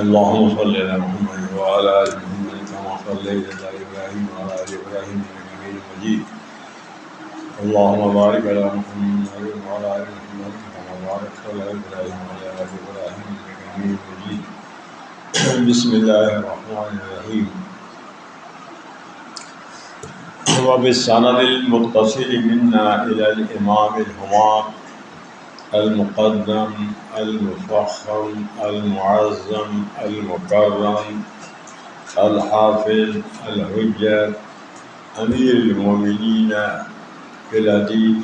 اللهم صل على محمد وعلى آل محمد كما صليت على إبراهيم وعلى آل إبراهيم إنك حميد مجيد. اللهم بارك على محمد وعلى آل محمد كما باركت على إبراهيم وعلى آل إبراهيم إنك حميد مجيد. بسم الله الرحمن الرحيم. وبالسند المتصل منا إلى الإمام الهمام المقدم المفخم المعظم المكرم الحافظ الحجة أمير المؤمنين في الحديث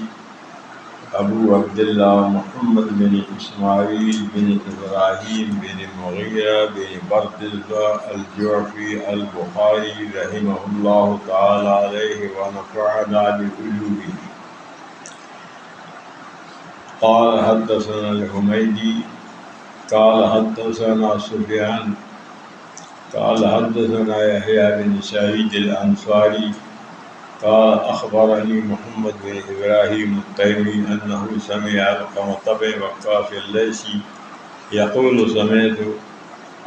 أبو عبد الله محمد بن إسماعيل بن إبراهيم بن مغيرة بن بردزبة الجعفي البخاري رحمه الله تعالى عليه ونفعنا بعلومه. قال حدثنا الحميدي قال حدثنا سفيان قال حدثنا يحيى بن سعيد الأنصاري قال أخبرني محمد بن إبراهيم التيمي أنه سمع علقمة بن وقاص الليثي يقول سمعت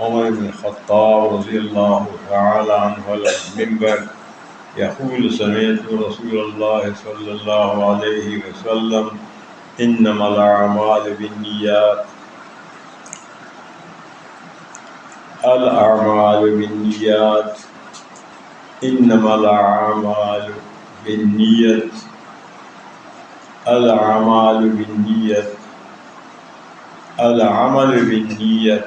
عمر بن الخطاب رضي الله تعالى عنه على المنبر يقول سمعت رسول الله صلى الله عليه وسلم إنما الأعمال بالنيات الأعمال بالنيات إنما الأعمال بالنية الأعمال بالنية العمل بالنية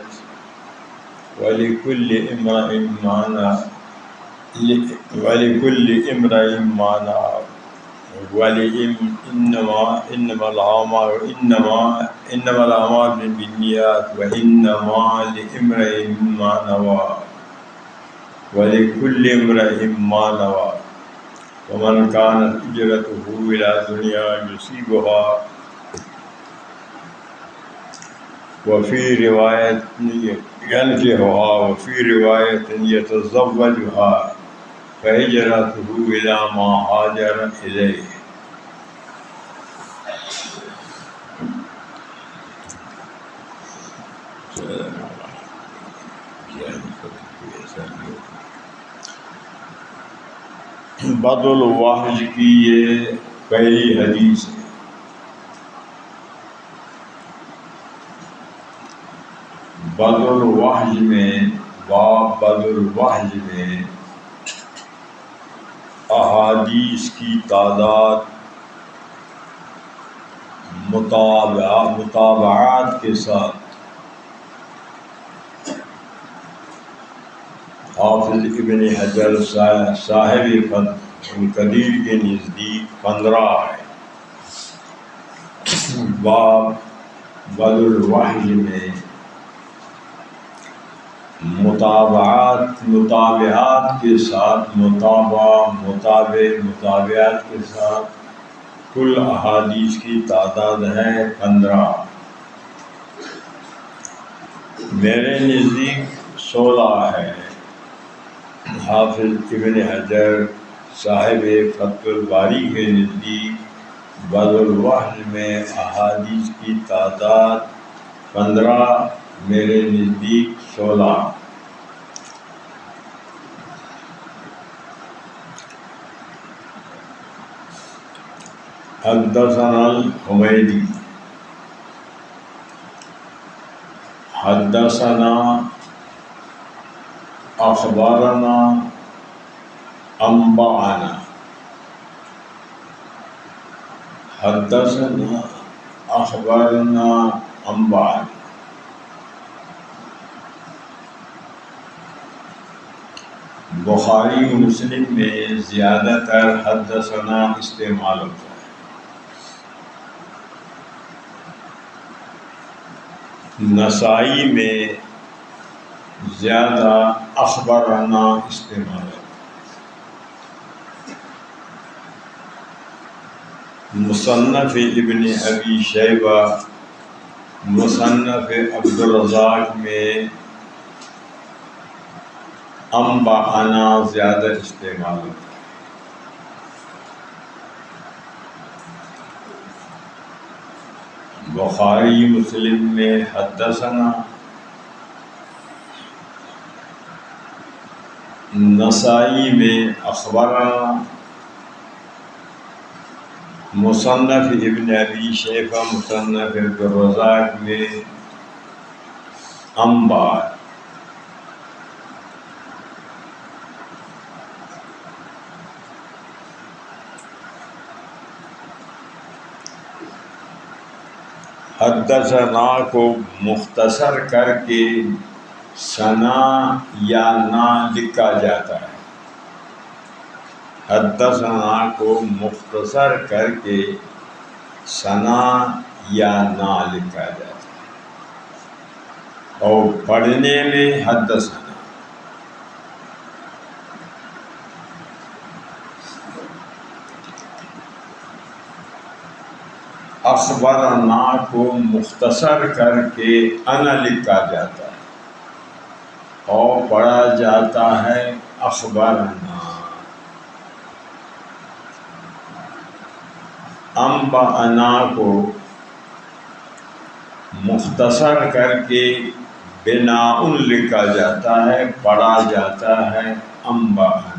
ولكل امرئ ما نوى إنما الأعمال بالنيات وإنما لامرئ ما نوى ولكل امرئ ما نوى ومن كانت هجرته إلى دنيا يصيبها وفي رواية ينكحها وفي رواية يتزوجها فهجرته إلى ما هاجر إليه. بدر الوحج کی یہ پہلی حدیث ہے. بدر الوحج میں باب بدر الوحج میں احادیث کی تعداد مطابعات کے ساتھ حافظ ابن حجر صاحب فتح القدیر کے نزدیک 15 ہے. باب بدر الوحج میں مطابعات کے ساتھ مطابعات کے ساتھ کل احادیث کی تعداد ہے 15. میرے نزدیک 16 ہے. حافظ ابن حجر صاحب فتح الباری کے نزدیک بدر الوحج میں احادیث کی تعداد 15، میرے نزدیک 16. حدثنا الحمیدی حدثنا اخبارنا انبانا حدثنا اخبارنا انبانا. بخاری و مسلم میں زیادہ تر حدثنا استعمال ہوتا ہے. نسائی میں زیادہ اخبارنا استعمال ہے. مصنف ابن ابی شیبہ مصنف عبدالرزاق میں انبانا زیادہ استعمال ہوتا ہے. بخاری مسلم میں حدثنا نسائی میں اخبرنا، مصنف ابن ابی شیبہ مصنف عبدالرزاق میں انبار، حدثنا کو مختصر کر کے ثنا یا نا لکھا جاتا ہے، حدثنا کو مختصر کر کے ثنا یا نا لکھا جاتا ہے، اور پڑھنے میں حدثنا۔ اخبرنا کو مختصر کر کے انا لکھا جاتا ہے اور پڑھا جاتا ہے اخبرنا۔ انبأنا کو مختصر کر کے بناء لکھا جاتا ہے، پڑھا جاتا ہے انبأنا۔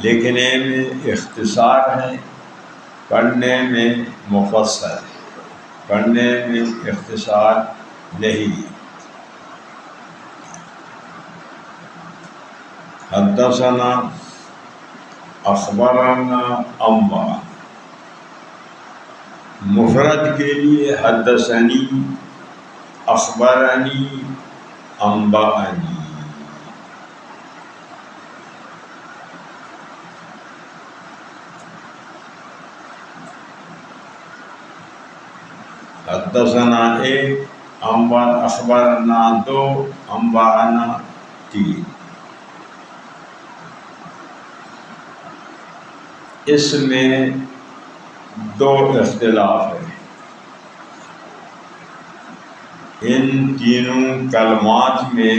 لکھنے میں اختصار ہے، پڑھنے میں مفصل ہے، پڑھنے میں اختصار نہیں۔ حدثنا، اخبرنا، انبأنا۔ مفرد کے لیے حدثنی، اخبرنی، انبأنی۔ حدثنا ایک، اخبرنا دو، انبأنا تین۔ اس میں دو اختلاف ہے، ان تینوں کلمات میں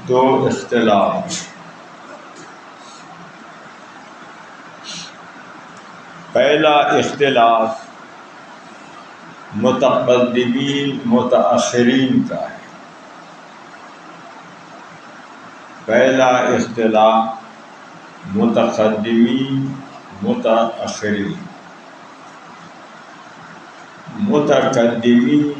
دو اختلاف ہیں۔ پہلا اختلاف متقدمین متأخرین کا ہے، پہلا اختلاف متقدمین متأخرین۔ متقدمین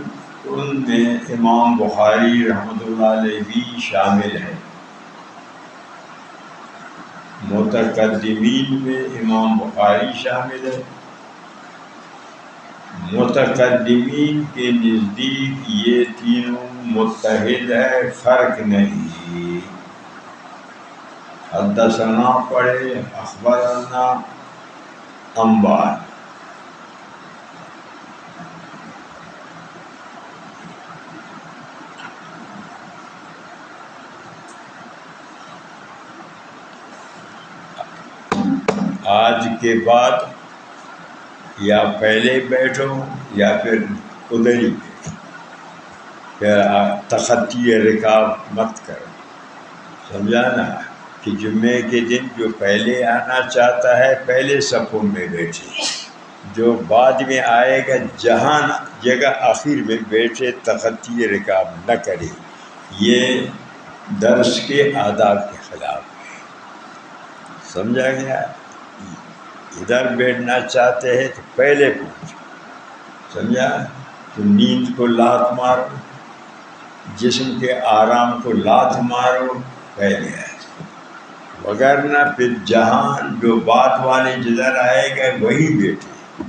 ان میں امام بخاری رحمۃ اللہ علیہ بھی شامل ہے، متقدمین میں امام بخاری شامل ہے۔ متقدمین کے نزدیک یہ تینوں متحد ہے، فرق نہیں۔ حدثنا پڑھے، اخبرنا، انبأنا۔ آج کے بعد یا پہلے بیٹھو یا پھر ادھر ہی بیٹھو، پھر تخطی رکاب مت کرو، سمجھا نا؟ کہ جمعے کے دن جو پہلے آنا چاہتا ہے پہلے صفوں میں بیٹھے، جو بعد میں آئے گا جہاں جگہ آخر میں بیٹھے، تخطی رکاب نہ کرے۔ یہ درس کے آداب کے خلاف ہے، سمجھا گیا؟ ادھر بیٹھنا چاہتے ہیں تو پہلے پہنچو، سمجھا؟ تو نیند کو لات مارو، جسم کے آرام کو لات مارو، پہلے آئے، وگرنہ پھر جہاں جو بات والے جدھر آئے گا وہی بیٹھے۔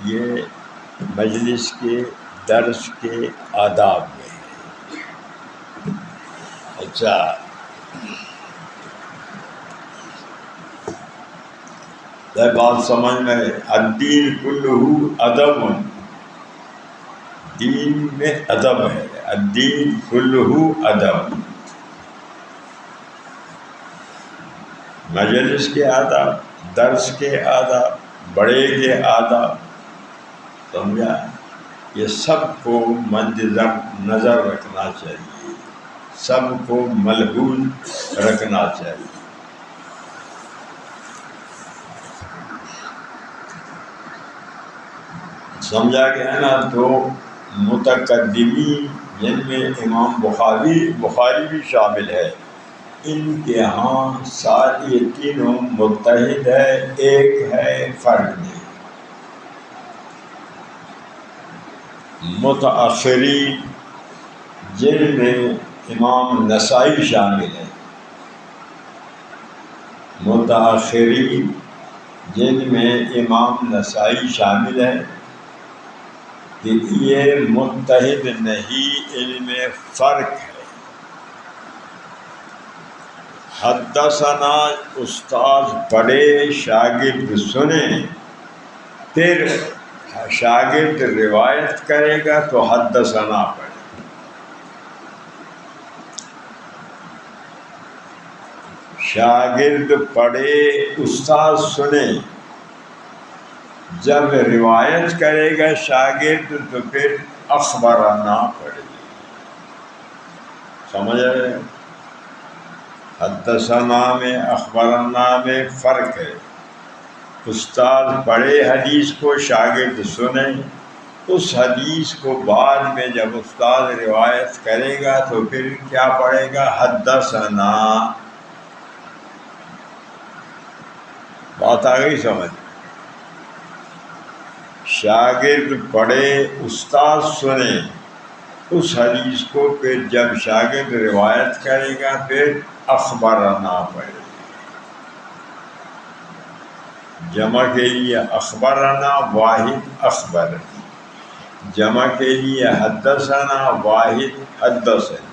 یہ مجلس کے درس کے آداب میں ہے۔ اچھا، بات سمجھ میں؟ الدین کلہ ادب، دین میں ادب ہے، الدین کلہ ادب۔ مجلس کے آداب، درس کے آداب، بڑے کے آداب، سمجھا؟ یہ سب کو مد نظر رکھنا چاہیے، سب کو ملحوظ رکھنا چاہیے۔ سمجھا گیا نا؟ تو متقدمین جن میں امام بخاری بھی شامل ہے، ان کے ہاں سارے تینوں متحد ہے، ایک ہے فرق نہیں۔ متأخرین جن میں امام نسائی شامل ہے، متأخرین جن میں امام نسائی شامل ہے کہ یہ متحد نہیں، ان میں فرق ہے۔ حدثنا استاد پڑھے، شاگرد سنے، پھر شاگرد روایت کرے گا تو حدثنا پڑھے۔ شاگرد پڑھے، استاد سنے، جب روایت کرے گا شاگرد تو پھر اخبرنا پڑھے۔ سمجھ رہے؟ حدثنا میں اخبرنا میں فرق ہے۔ استاد پڑھے حدیث کو، شاگرد سنے، اس حدیث کو بعد میں جب استاد روایت کرے گا تو پھر کیا پڑھے گا؟ حدثنا۔ بات آ گئی سمجھ؟ شاگرد پڑھے، استاد سنے اس حدیث کو، پھر جب شاگرد روایت کرے گا پھر اخبرنا پڑھے۔ جمع کے لیے اخبرنا، واحد اخبر، جمع کے لیے حدثنا، واحد حدثنی۔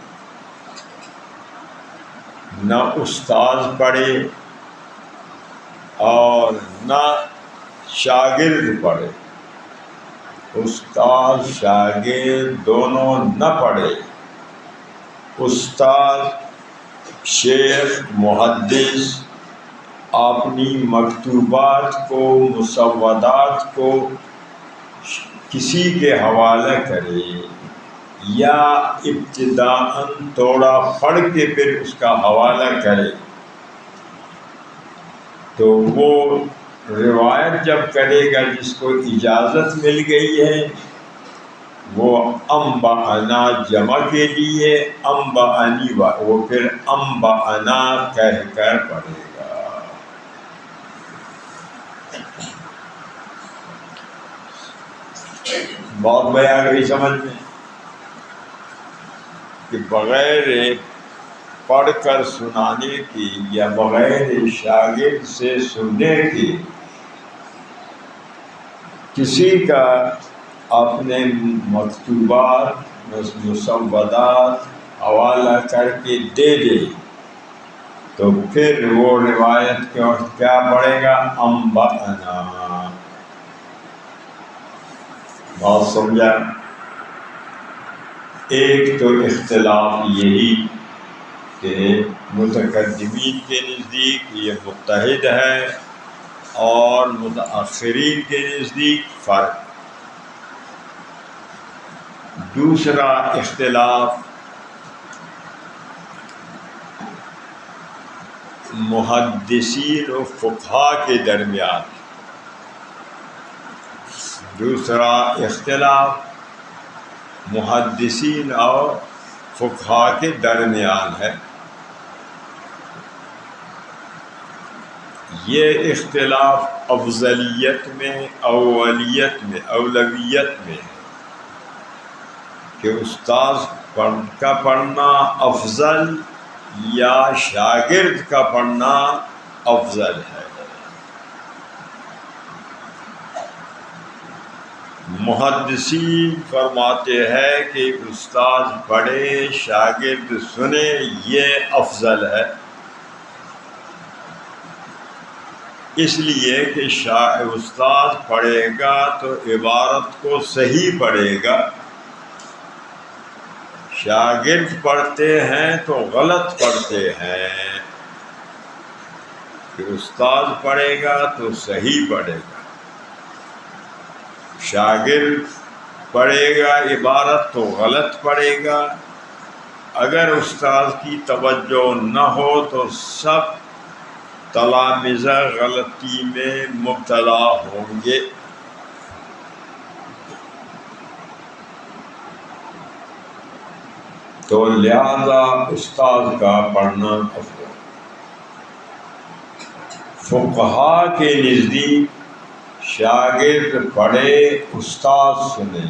نہ استاد پڑھے اور نہ شاگرد پڑھے، استاد شاگرد دونوں نہ پڑھے، استاد شیخ محدث اپنی مکتوبات کو، مسودات کو کسی کے حوالہ کرے یا ابتداءً توڑا پڑھ کے پھر اس کا حوالہ کرے، تو وہ روایت جب کرے گا جس کو اجازت مل گئی ہے وہ انبأنا جمع کے لیے انبأنی، وہ پھر انبأنا کہہ کر پڑھے گا۔ بہت بیان گئی سمجھ میں کہ بغیر پڑھ کر سنانے کی یا بغیر شاگرد سے سننے کی کسی کا اپنے مکتوبات مسودات حوالہ کر کے دے دے تو پھر وہ روایت کیا پڑھے گا؟ انبأنا۔ بات سمجھا؟ ایک تو اختلاف یہی کہ متقدمین کے نزدیک یہ متحد ہے اور متأخرین کے نزدیک فرق۔ دوسرا اختلاف محدثین و فقہا کے درمیان، دوسرا اختلاف محدثین اور فقہا کے درمیان ہے۔ یہ اختلاف افضلیت میں، اولویت میں کہ استاد کا پڑھنا افضل یا شاگرد کا پڑھنا افضل ہے۔ محدثین فرماتے ہیں کہ استاد پڑھے شاگرد سنے یہ افضل ہے، اس لیے کہ استاد پڑھے گا تو عبارت کو صحیح پڑھے گا، شاگرد پڑھتے ہیں تو غلط پڑھتے ہیں، کہ استاد پڑھے گا تو صحیح پڑھے گا، شاگرد پڑھے گا عبارت تو غلط پڑھے گا۔ اگر استاد کی توجہ نہ ہو تو سب تلامذہ غلطی میں مبتلا ہوں گے۔ تو لہذا استاد کا پڑھنا افضل۔ فقہا کے نزدیک شاگرد پڑھے استاد سنے،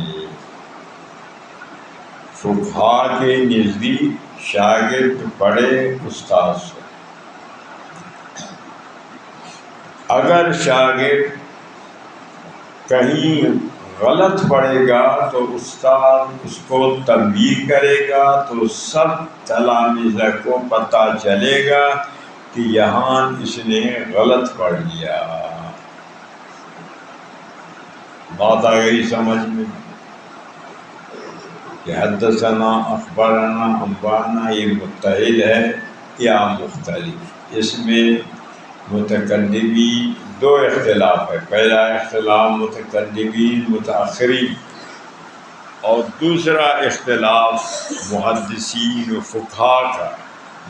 فقہا کے نزدیک شاگرد پڑھے استاد سنے۔ اگر شاگرد کہیں غلط پڑھے گا تو استاد اس کو تنبیہ کرے گا تو سب تلامیذ کو پتہ چلے گا کہ یہاں اس نے غلط پڑھ لیا۔ بات آ گئی سمجھ میں کہ حدثنا اخبرنا انبانا یہ متحد ہے یا مختلف؟ اس میں متقدمین دو اختلاف ہے۔ پہلا اختلاف متقدمین متأخرین، اور دوسرا اختلاف محدثین و فقہا کا۔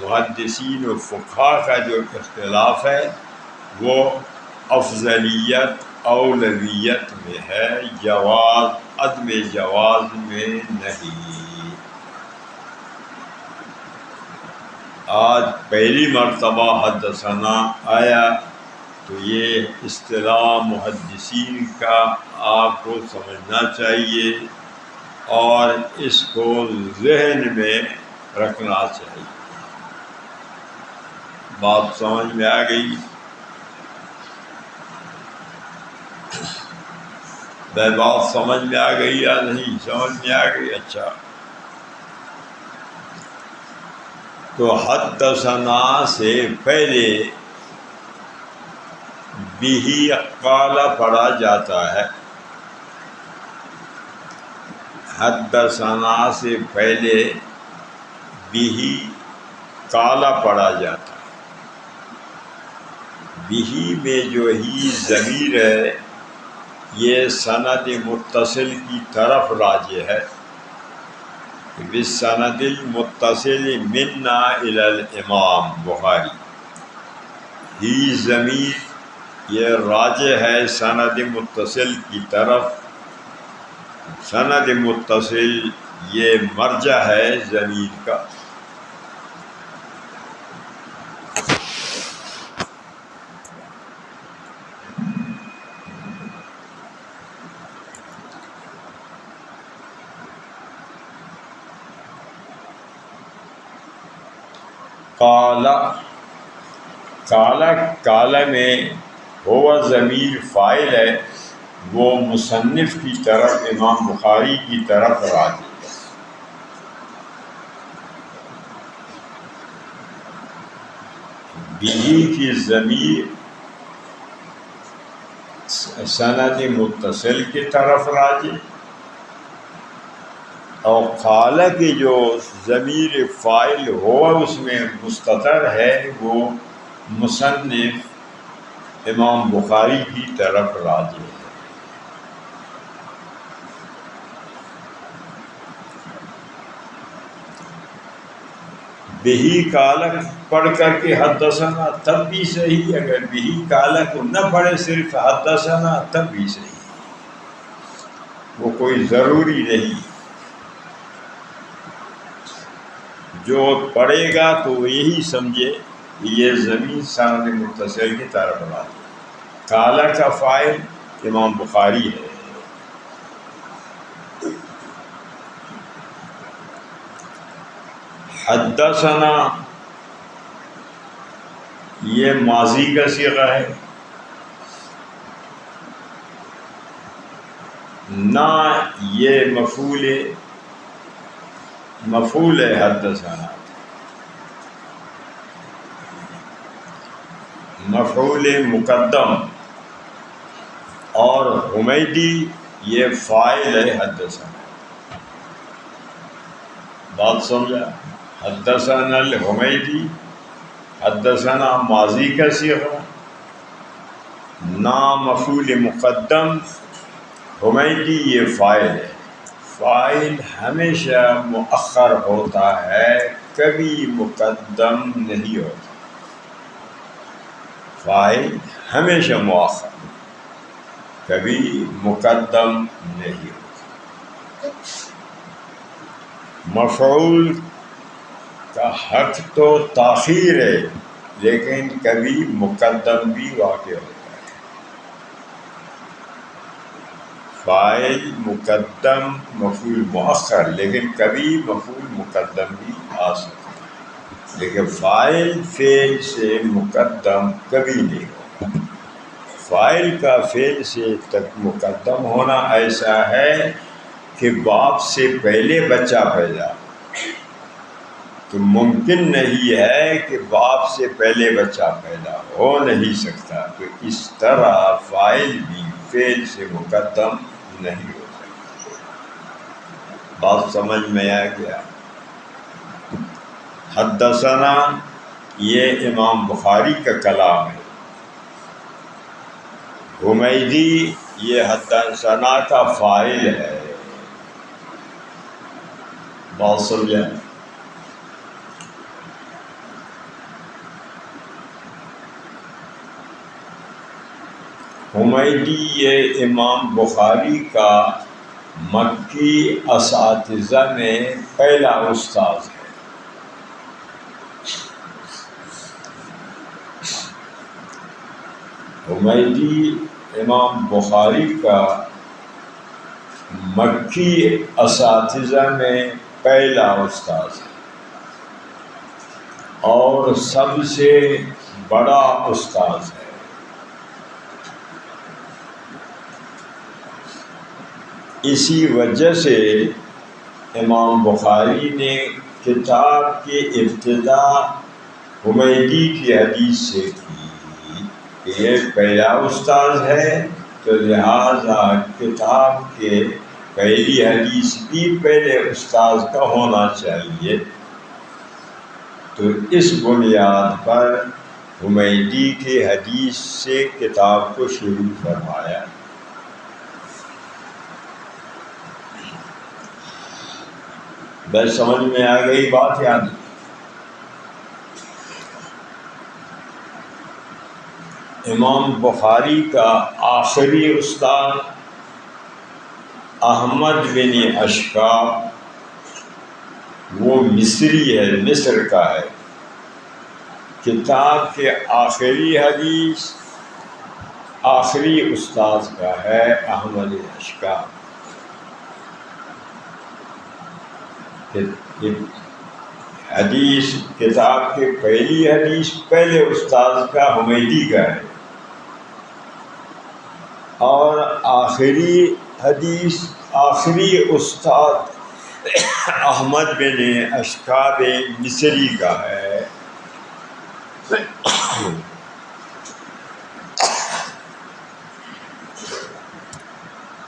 محدثین و فقہا کا جو اختلاف ہے وہ افضلیت اولویت میں ہے، جواز عدم جواز میں نہیں۔ آج پہلی مرتبہ حدثنا آیا تو یہ اصطلاح محدثین کا آپ کو سمجھنا چاہیے اور اس کو ذہن میں رکھنا چاہیے۔ بات سمجھ میں آ گئی؟ بات سمجھ میں آ گئی یا نہیں؟ سمجھ میں آ گئی؟ اچھا، تو حدثنا سے پہلے بھی قال پڑھا جاتا ہے۔ حدثنا سے پہلے بھی قال پڑھا جاتا ہے۔ بھی میں جو ہی ضمیر ہے یہ سند متصل کی طرف راجع ہے۔ بالسند المتصل منا الی الامام بخاری، ہی ضمیر یہ راجع ہے سند متصل کی طرف۔ سند متصل یہ مرجع ہے ضمیر کا۔ کالا میں ہوا ضمیر فاعل ہے، وہ مصنف کی طرف امام بخاری کی طرف راجع ہے۔ بھی کی ضمیر سند متصل کی طرف راجع، اور قال کی جو ضمیر فاعل ہوا اس میں مستتر ہے وہ مصنف امام بخاری کی طرف راجع ہے۔ بہی کالک پڑھ کر کے حدثنا تب بھی صحیح، اگر بہی کالک کو نہ پڑھے صرف حدثنا تب بھی صحیح، وہ کوئی ضروری نہیں۔ جو پڑھے گا تو وہ یہی سمجھے کہ یہ ضمیر سند متصل کی طرف راجع ہے۔ کالا کا فاعل امام بخاری ہے۔ حدثنا یہ ماضی کا صیغہ ہے، نہ یہ مفعول ہے۔ حدثنا مفعول مقدم، اور حمیدی یہ فاعل ہے حدثنا۔ بات سمجھا؟ حدثنا الحمیدی، حدثنا ماضی کا صیغہ، نام مفعول مقدم، حمیدی یہ فاعل ہے۔ فاعل ہمیشہ مؤخر ہوتا ہے، کبھی مقدم نہیں ہوتا۔ فاعل ہمیشہ مؤخر، کبھی مقدم نہیں ہوتا۔ مفعول کا حق تو تاخیر ہے، لیکن کبھی مقدم بھی واقع ہوتا ہے۔ فاعل مقدم مفعول مؤخر، لیکن کبھی مفعول مقدم بھی آ سکتا ہے، لیکن فاعل فعل سے مقدم کبھی نہیں ہوگا۔ فاعل کا فعل سے تک مقدم ہونا ایسا ہے کہ باپ سے پہلے بچہ پیدا، تو ممکن نہیں ہے کہ باپ سے پہلے بچہ پیدا ہو نہیں سکتا، تو اس طرح فاعل بھی فعل سے مقدم نہیں ہو سکتا۔ بات سمجھ میں آ گیا؟ حدثنا یہ امام بخاری کا کلام ہے، حمیدی یہ حدثنا کا فاعل ہے۔ بات سمجھیں؟ حمیدی یہ امام بخاری کا مکی اساتذہ میں پہلا استاذ ہے۔ حمیدی امام بخاری کا مکی اساتذہ میں پہلا استاذ ہے اور سب سے بڑا استاذ ہے۔ اسی وجہ سے امام بخاری نے کتاب کی ابتدا حمیدی کی حدیث سے کی کہ یہ پہلا استاذ ہے، تو لہذا کتاب کے پہلی حدیث بھی پہلے استاذ کا ہونا چاہیے۔ تو اس بنیاد پر حمیدی کی حدیث سے کتاب کو شروع فرمایا۔ بس سمجھ میں آ گئی بات؟ یاد امام بخاری کا آخری استاد احمد بن اشکاب، وہ مصری ہے، مصر کا ہے۔ کتاب کے آخری حدیث آخری استاد کا ہے احمد اشکاب۔ حدیث کتاب کے پہلی حدیث پہلے استاد کا حمیدی کا ہے، اور آخری حدیث آخری استاد احمد بن اشکاب مصری کا ہے۔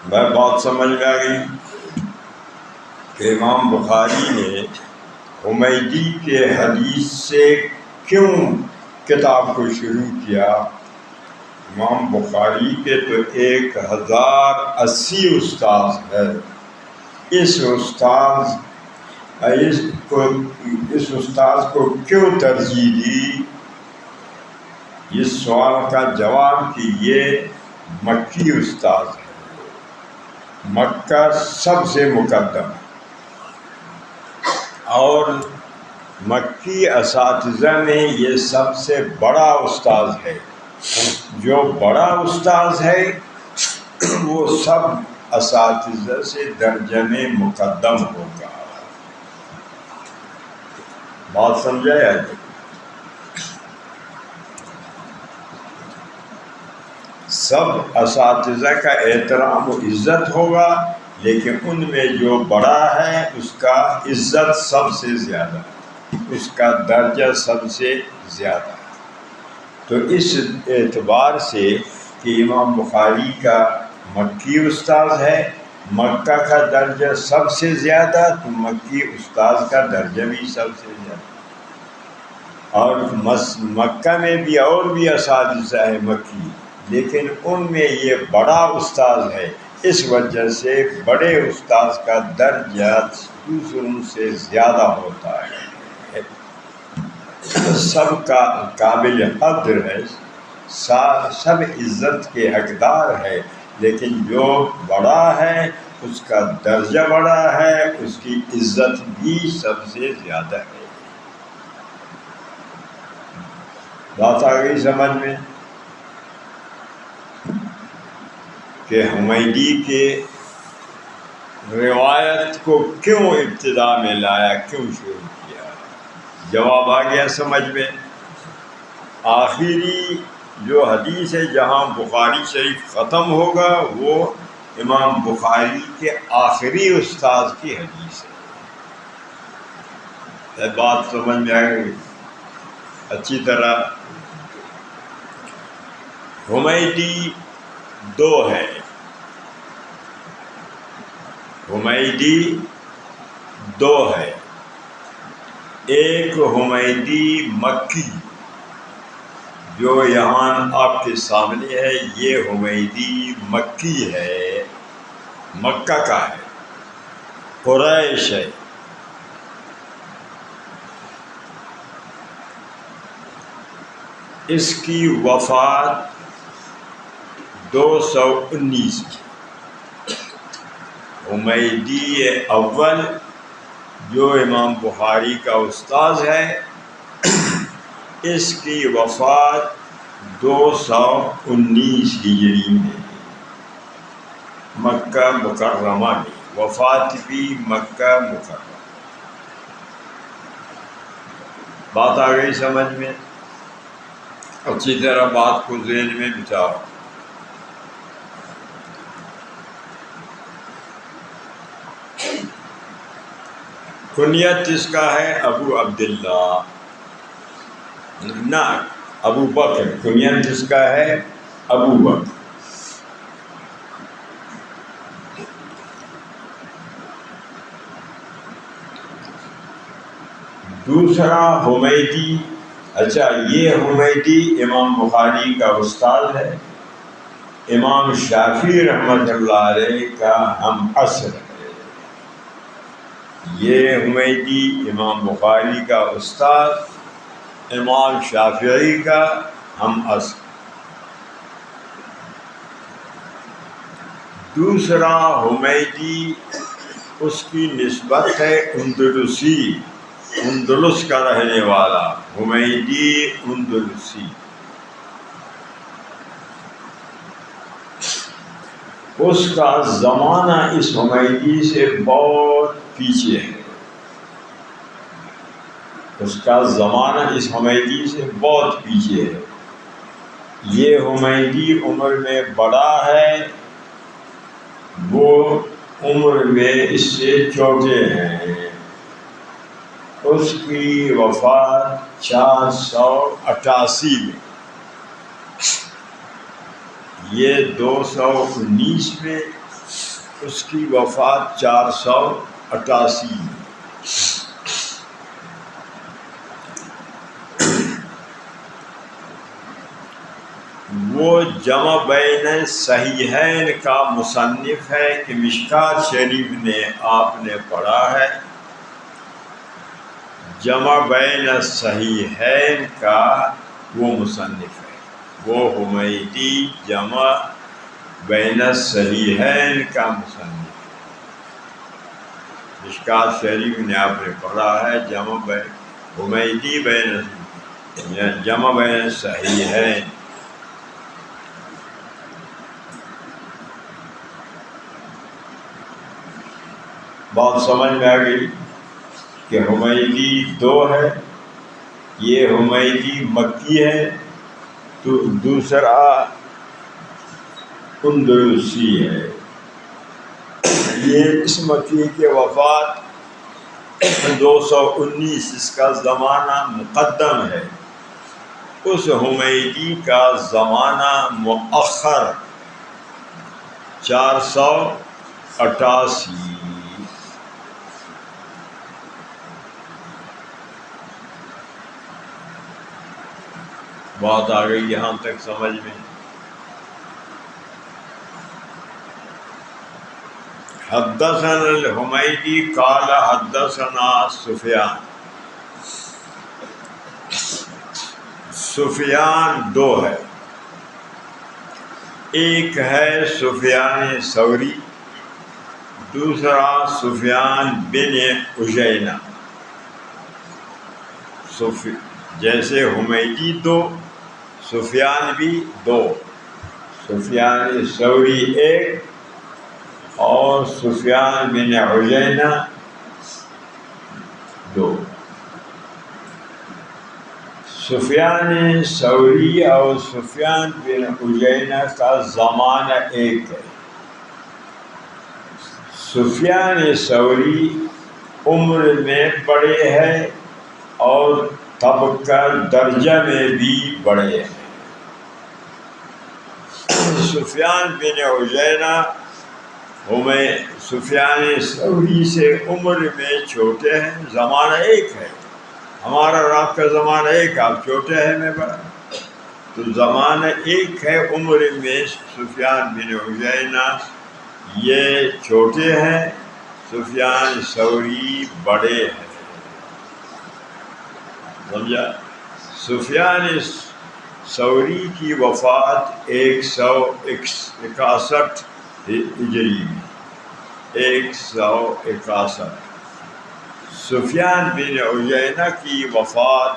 میں بات سمجھ میں آ گئی کہ امام بخاری نے حمیدی کے حدیث سے کیوں کتاب کو شروع کیا؟ امام بخاری کے تو 1080 استاذ ہے۔ اس استاذ کو کیوں ترجیح دی؟ اس سوال کا جواب کہ یہ مکی استاذ ہے، مکہ سب سے مقدم ہے، اور مکی اساتذہ میں یہ سب سے بڑا استاذ ہے۔ جو بڑا استاذ ہے وہ سب اساتذہ سے درجہ میں مقدم ہوگا۔ بات سمجھا یا نہیں؟ سب اساتذہ کا احترام و عزت ہوگا، لیکن ان میں جو بڑا ہے اس کا عزت سب سے زیادہ ہے، اس کا درجہ سب سے زیادہ ہے۔ تو اس اعتبار سے کہ امام بخاری کا مکی استاذ ہے، مکہ کا درجہ سب سے زیادہ، تو مکی استاذ کا درجہ بھی سب سے زیادہ۔ اور مکہ میں بھی اور بھی اساتذہ ہیں مکی، لیکن ان میں یہ بڑا استاذ ہے، اس وجہ سے بڑے استاذ کا درجہ دوسروں سے زیادہ ہوتا ہے، سب کا قابل قدر ہے، سب عزت کے حقدار ہے، لیکن جو بڑا ہے اس کا درجہ بڑا ہے، اس کی عزت بھی سب سے زیادہ ہے۔ بات آ گئی سمجھ میں کہ حمیدی کے روایت کو کیوں ابتدا میں لایا، کیوں شروع کیا؟ جواب آ گیا سمجھ میں۔ آخری جو حدیث ہے جہاں بخاری شریف ختم ہوگا وہ امام بخاری کے آخری استاد کی حدیث ہے۔ بات سمجھ میں آ گئی اچھی طرح؟ حمیدی دو ہے، حمیدی دو ہے، ایک حمیدی مکی جو یہاں آپ کے سامنے ہے، یہ حمیدی مکی ہے، مکہ کا ہے، قریش ہے۔ اس کی وفات 219 کی۔ حمیدی اول جو امام بخاری کا استاذ ہے، اس کی وفات 219 ہجری میں، مکہ مکرمہ میں، وفات بھی مکہ مکرمہ۔ بات آ گئی سمجھ میں؟ اچھی طرح بات کو ذہن میں بٹھاؤ۔ کنیت اس کا ہے ابو عبداللہ، نہ ابو بکر، کنیت اس کا ہے ابو بکر۔ دوسرا حمیدی، اچھا یہ حمیدی امام بخاری کا استاد ہے، امام شافعی رحمۃ اللہ علیہ کا ہم عصر ہے۔ یہ حمیدی امام بخاری کا استاد، امام شافعی کا ہم عصر۔ دوسرا حمیدی اس کی نسبت ہے اندلسی، اندلس کا رہنے والا، حمیدی اندلسی۔ اس کا زمانہ اس حمیدی سے بہت پیچھے ہے، اس کا زمانہ اس حمیدی سے بہت پیچھے ہے۔ یہ حمیدی عمر میں بڑا ہے، وہ عمر میں اس سے چھوٹے ہیں۔ اس کی وفات 488 میں، یہ 219 میں، اس کی وفات 488 میں۔ وہ جمع بین صحیحین کا مصنف ہے کہ مشکوٰۃ شریف نے آپ نے پڑھا ہے، جمع بین صحیحین کا وہ مصنف ہے، وہ حمیدی جمع بین صحیحین کا مصنف ہے۔ مشکوٰۃ شریف نے آپ نے پڑھا ہے، جمع بین حمیدی بین جمع بین صحیحین۔ بات سمجھ میں آ گئی کہ حمیدی دو ہے، یہ حمیدی مکی ہے، تو دوسرا اندلسی ہے۔ یہ اس مکی کے وفات 219، اس کا زمانہ مقدم ہے، اس حمیدی کا زمانہ مؤخر 488۔ بات آ گئی یہاں تک سمجھ میں؟ حدثنا الحمیدی قال حدثنا سفیان۔ سفیان دو ہے، ایک ہے سفیان ثوری، دوسرا سفیان بن عیینہ۔ جیسے حمیدی 2، سفیان بھی 2، سفیان ثوری 1 اور سفیان بن عیینہ 2۔ سفیان ثوری اور سفیان بن عیینہ کا زمانہ ایک ہے۔ سفیان ثوری عمر میں بڑے ہیں اور طبقہ درجہ میں بھی بڑے ہیں۔ سفیان بن عیینہ سفیان ثوری سے عمر میں چھوٹے ہیں، زمانہ ایک ہے، ہمارا اور آپ کا زمانہ ایک، آپ چھوٹے ہیں میں بڑا، تو زمانہ ایک ہے عمر میں۔ سفیان بن عیینہ یہ چھوٹے ہیں، سفیان ثوری بڑے ہیں، سمجھا؟ سفیان ثوری کی وفات 161 ہجری میں، 161۔ سفیان بن عیینہ کی وفات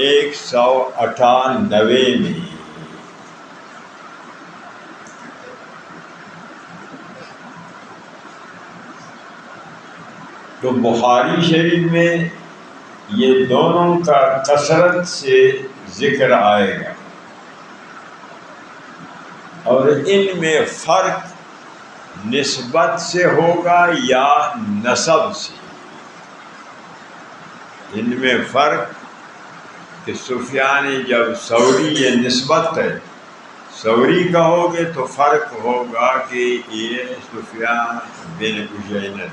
198 میں۔ تو بخاری شریف میں یہ دونوں کا کثرت سے ذکر آئے گا، اور ان میں فرق نسبت سے ہوگا یا نسب سے۔ ان میں فرق کہ سفیان جب ثوری یہ نسبت ہے، ثوری کہو گے تو فرق ہوگا کہ یہ سفیان بن عیینہ ہے،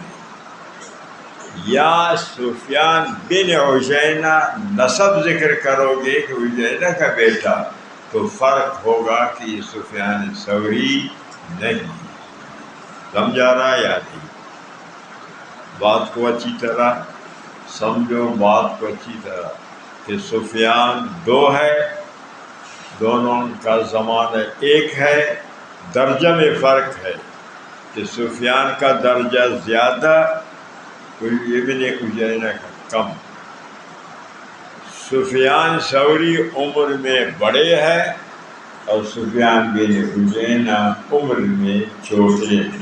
یا سفیان بن عیینہ نسب ذکر کرو گے کہ عیینہ کا بیٹا، تو فرق ہوگا کہ یہ سفیان ثوری نہیں۔ سمجھا رہا یا نہیں؟ بات کو اچھی طرح سمجھو، بات کو اچھی طرح کہ سفیان 2 ہے، دونوں کا زمانہ ایک ہے، درجہ میں فرق ہے کہ سفیان کا درجہ زیادہ، ابن عیینہ کا کم۔ سفیان ثوری عمر میں بڑے ہیں اور سفیان بن عیینہ عمر میں چھوٹے ہیں۔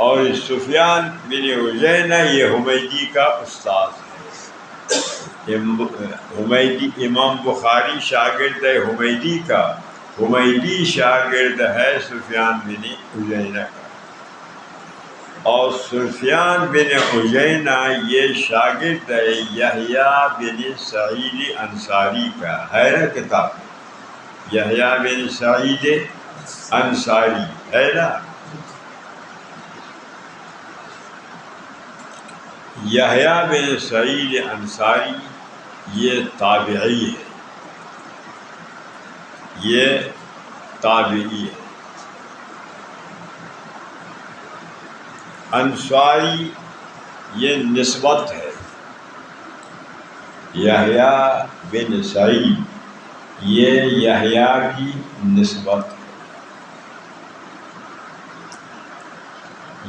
اور سفیان بن عیینہ یہ حمیدی کا استاد ہے، حمیدی امام بخاری شاگرد ہے حمیدی کا، حمیدی شاگرد ہے سفیان بن عیینہ کا، اور سفیان بن عیینہ یہ شاگرد ہے یحییٰ بن سعید انصاری کا، ہے نا کتاب یحییٰ بن سعید انصاری، ہے نا؟ یحییٰ بن سعید انصاری یہ تابعی ہے، یہ تابعی ہے۔ انصاری یہ نسبت ہے، یحییٰ بن سعید یہ یحییٰ کی نسبت ہے۔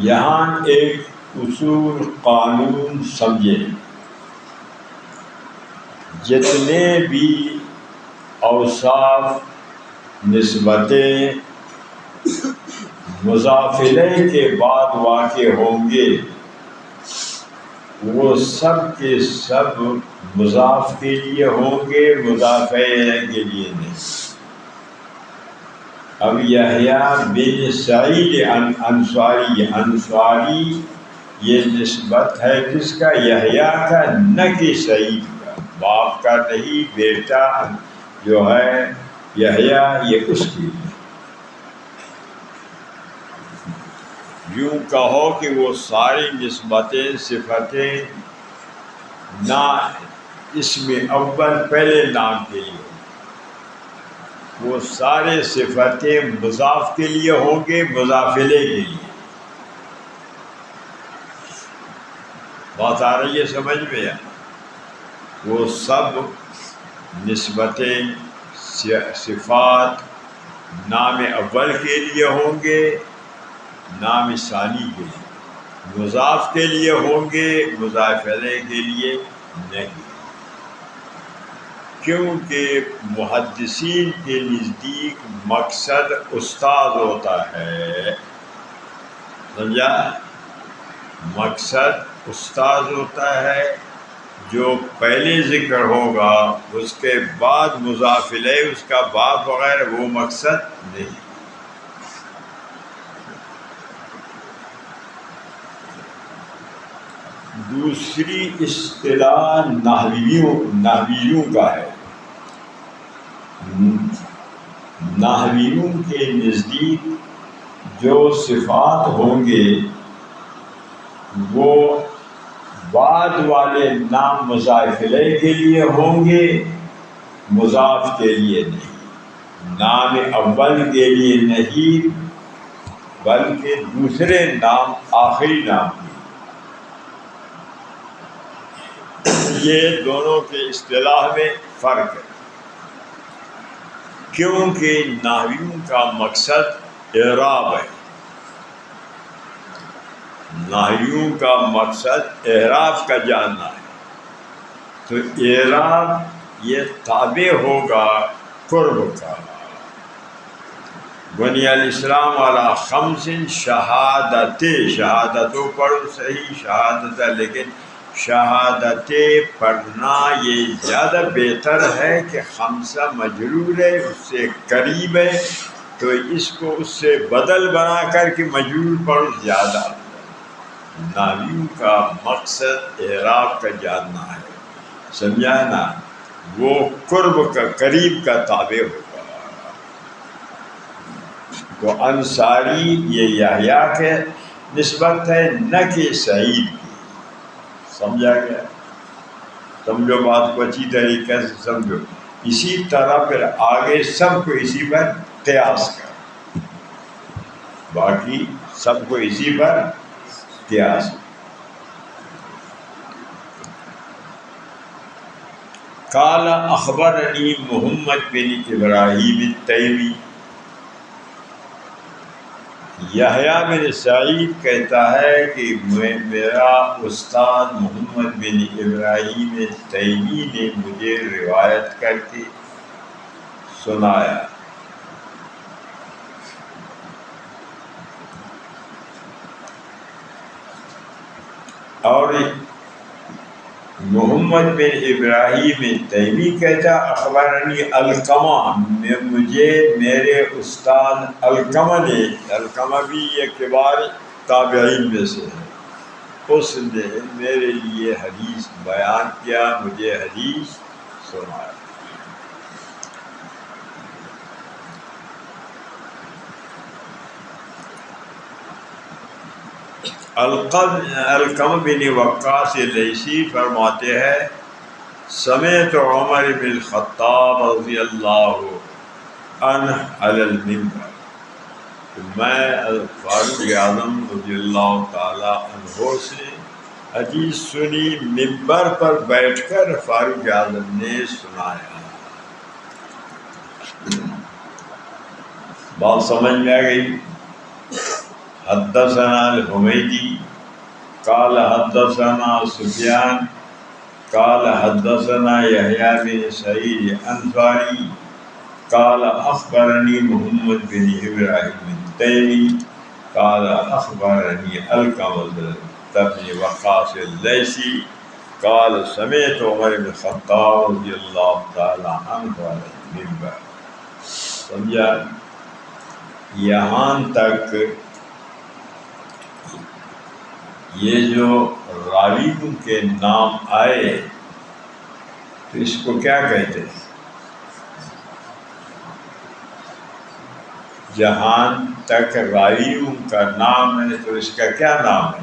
یہاں ایک اصول قانون سمجھے، جتنے بھی اوصاف نسبتیں مضاف الیہ کے بعد واقع ہوں گے، وہ سب کے سب مضاف کے لیے ہوں گے، مضاف الیہ کے لیے نہیں۔ اب یحییٰ بن سعید انصاری یہ نسبت ہے کس کا؟ یحییٰ کا، نہ کہ سعید کا، باپ کا نہیں، بیٹا جو ہے یحییٰ یہ اس کی۔ یوں کہو کہ وہ ساری نسبتیں صفتیں نہ اسم اول پہلے نام کے لیے، وہ سارے صفتیں مضاف کے لیے ہوں گے، مضاف الیہ کے لیے۔ بات آ رہی ہے سمجھ میں؟ وہ سب نسبتیں صفات نام اول کے لیے ہوں گے، نام ثانی کے لیے، مضاف کے لیے ہوں گے، مضاف الیہ کے لیے نہیں، کیونکہ محدثین کے نزدیک مقصد استاد ہوتا ہے، سمجھا؟ مقصد استاد ہوتا ہے، جو پہلے ذکر ہوگا اس کے بعد مضاف الیہ اس کا باب وغیرہ، وہ مقصد نہیں۔ دوسری اصطلاح نحویوں کا ہے۔ نحویوں کے نزدیک جو صفات ہوں گے وہ بعد والے نام مضاف الیہ کے لیے ہوں گے، مضاف کے لیے نہیں، نام اول کے لیے نہیں، بلکہ دوسرے نام آخری نام کے۔ یہ دونوں کے اصطلاح میں فرق ہے، کیونکہ نحویوں کا مقصد اعراب ہے، نحویوں کا مقصد اعراب کا جاننا ہے، تو اعراب یہ تابع ہوگا قرب کا۔ بنی الاسلام علی خمس شہادتوں پڑھو صحیح شہادت، لیکن شہادتیں پڑھنا یہ زیادہ بہتر ہے کہ خمسہ مجرور ہے، اس سے قریب ہے، تو اس کو اس سے بدل بنا کر کے مجرور پڑھو زیادہ۔ نحویوں کا مقصد اعراب کا جاننا ہے، سمجھا نا؟ وہ قرب کا، قریب کا تابع ہوگا۔ تو انصاری یہ یحییٰ کے نسبت ہے، نہ کہ سعید کی، سمجھا گیا؟ سمجھو بات کو اچھی طریقے سے سمجھو۔ اسی طرح پھر آگے سب کو اسی پر قیاس کر، باقی سب کو اسی پر قیاس۔ قال اخبرنی محمد بن ابراہیم التیمی، یحییٰ بن سعید کہتا ہے کہ میرا استاد محمد بن ابراہیم التیمی نے مجھے روایت کر کے سنایا۔ اور محمد بن ابراہیم تیمی کہتا اخبرنی علقمہ، مجھے میرے استاد علقمہ نے، علقمہ بھی یہ کبار تابعین میں سے ہے، اس نے میرے لیے حدیث بیان کیا، مجھے حدیث سنایا۔ علقمہ بن وقاص لیثی فرماتے ہیں سمعت عمر بن الخطاب رضی اللہ عنہ علی المنبر، میں فاروق اعظم رضی اللہ تعالی عنہ سے حدیث سنی، منبر پر بیٹھ کر فاروق اعظم نے سنایا۔ بات سمجھ میں آ گئی؟ حدثنا الحمیدی قال حدثنا سفیان قال حدثنا یحییٰ بن سعید الانصاری قال اخبرنی محمد بن ابراہیم التیمی قال اخبرنی علقمہ بن وقاص اللیثی قال سمعت عمر بن الخطاب رضی اللہ تعالی عنہ علی المنبر۔ سمجھا؟ یہاں تک یہ جو راویوں کے نام آئے تو اس کو کیا کہتے ہیں؟ جہاں تک راویوں کا نام ہے تو اس کا کیا نام ہے؟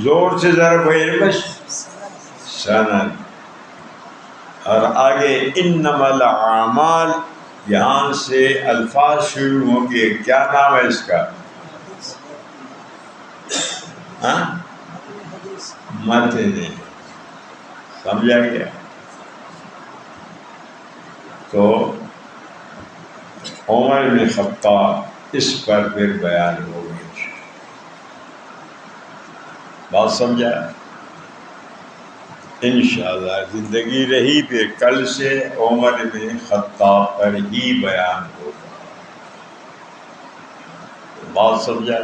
زور سے ذرا بھائی سند، اور آگے انما الاعمال، یہاں سے الفاظ شروع ہوں گے، کیا نام ہے اس کا؟ متن، سمجھا گیا؟ تو عمر بن خطاب اس پر پھر بیان ہو گئی، بات سمجھا؟ انشاءاللہ زندگی رہی پھر کل سے عمر بن خطاب پر ہی بیان ہوگا. بات سمجھا؟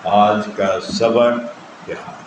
آج کا سبق یہاں